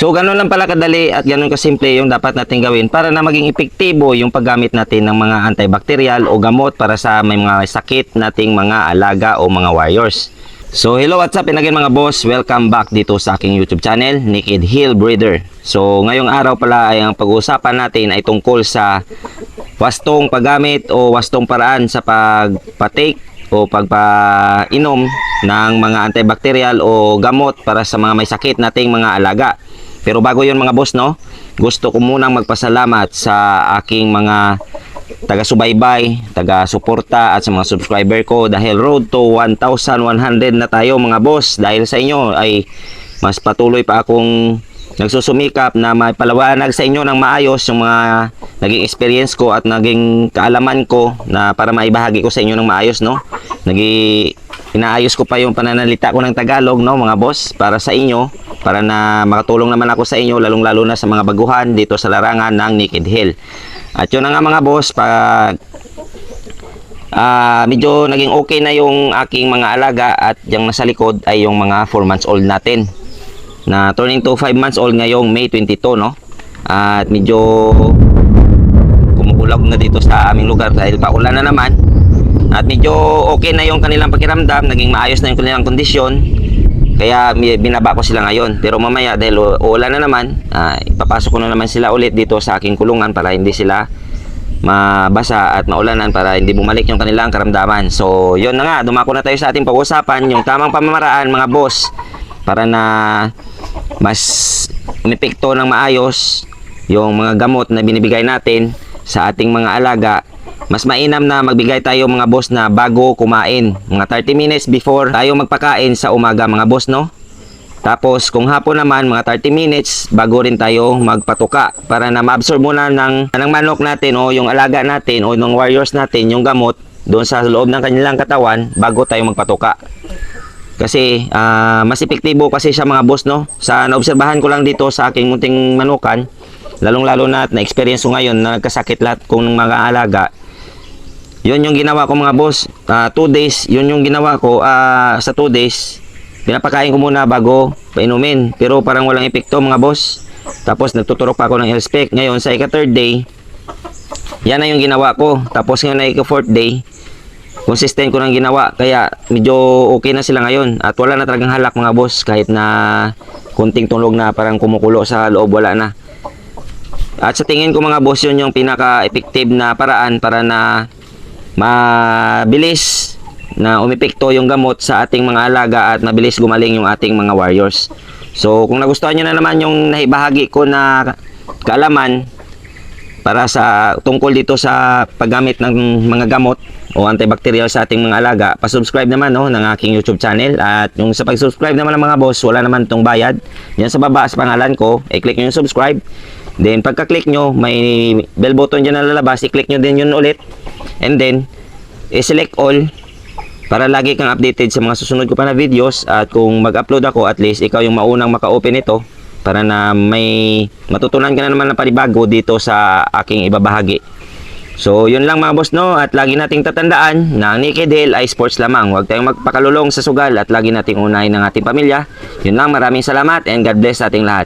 So, ganun lang pala kadali at ganun kasimple yung dapat natin gawin para na maging epektibo yung paggamit natin ng mga antibacterial o gamot para sa may mga sakit nating mga alaga o mga warriors. So, hello, what's up? And again mga boss, welcome back dito sa aking YouTube channel, Naked Hill Breeder. So, ngayong araw pala ay ang pag-uusapan natin ay tungkol sa wastong paggamit o wastong paraan sa pagpatake o pagpainom ng mga antibacterial o gamot para sa mga may sakit nating mga alaga. Pero bago yun mga boss, no, gusto ko munang magpasalamat sa aking mga taga-subaybay, taga-suporta at sa mga subscriber ko dahil road to 1,100 na tayo mga boss. Dahil sa inyo ay mas patuloy pa akong nagsusumikap na maipalawanag sa inyo ng maayos yung mga naging experience ko at naging kaalaman ko na para maibahagi ko sa inyo ng maayos, no. Inaayos ko pa yung pananalita ko ng Tagalog, no mga boss, para sa inyo, para na makatulong naman ako sa inyo, lalong-lalo na sa mga baguhan dito sa larangan ng Naked Hill. At yun na nga mga boss, pag medyo naging okay na yung aking mga alaga at yung nasa likod ay yung mga 4 months old natin na turning to 5 months old ngayong May 22, no. At medyo kumukulab na dito sa aming lugar dahil paulan na naman. At medyo okay na yung kanilang pakiramdam, naging maayos na yung kanilang kondisyon. Kaya binaba ko sila ngayon. Pero mamaya dahil uulan na naman, ipapasok ko na naman sila ulit dito sa aking kulungan para hindi sila mabasa at maulanan, para hindi bumalik yung kanilang karamdaman. So yun na nga, dumako na tayo sa ating pag-usapan, yung tamang pamamaraan mga boss, para na mas umepekto ng maayos yung mga gamot na binibigay natin sa ating mga alaga. Mas mainam na magbigay tayo mga boss na bago kumain, mga 30 minutes before tayo magpakain sa umaga mga boss, no. Tapos kung hapon naman mga 30 minutes bago rin tayo magpatuka, para na ma-absorb muna ng manok natin o yung alaga natin o ng warriors natin yung gamot doon sa loob ng kanilang katawan bago tayo magpatuka. Kasi mas epektibo kasi siya mga boss, no. Sa naobserbahan ko lang dito sa aking munting manukan, lalong-lalo na experience ko ngayon na nagkasakit lahat kong mga alaga. Yun yung ginawa ko mga boss, 2 days, yun yung ginawa ko sa 2 days. Pinapakain ko muna bago painumin, pero parang walang epekto mga boss. Tapos nagtuturok pa ako ng L-Spec. Ngayon sa ika-3rd day, yan na yung ginawa ko. Tapos ngayon na ika-4th day, consistent ko ng ginawa. Kaya medyo okay na sila ngayon. At wala na talagang halak mga boss, kahit na kunting tulog na parang kumukulo sa loob, wala na. At sa tingin ko mga boss, yun yung pinaka-effective na paraan para na mabilis na umepekto yung gamot sa ating mga alaga at mabilis gumaling yung ating mga warriors. So kung nagustuhan nyo na naman yung naibahagi ko na kaalaman para sa tungkol dito sa paggamit ng mga gamot o antibacterial sa ating mga alaga, pa-subscribe naman, no, ng aking YouTube channel. At yung sa pag-subscribe naman ng mga boss, wala naman itong bayad. Yan sa baba sa pangalan ko, i-click nyo yung subscribe. Then pagka-click nyo, may bell button dyan na lalabas, i-click nyo din yun ulit. And then, i-select all para lagi kang updated sa mga susunod ko pa na videos. At kung mag-upload ako, at least ikaw yung maunang maka-open ito para na may matutunan ka na naman ng panibago dito sa aking ibabahagi. So, yun lang mga boss, no. At lagi nating tatandaan na ang Naked Hill ay sports lamang. Huwag tayong magpakalulong sa sugal at lagi nating unahin ng ating pamilya. Yun lang, maraming salamat and God bless sa ating lahat.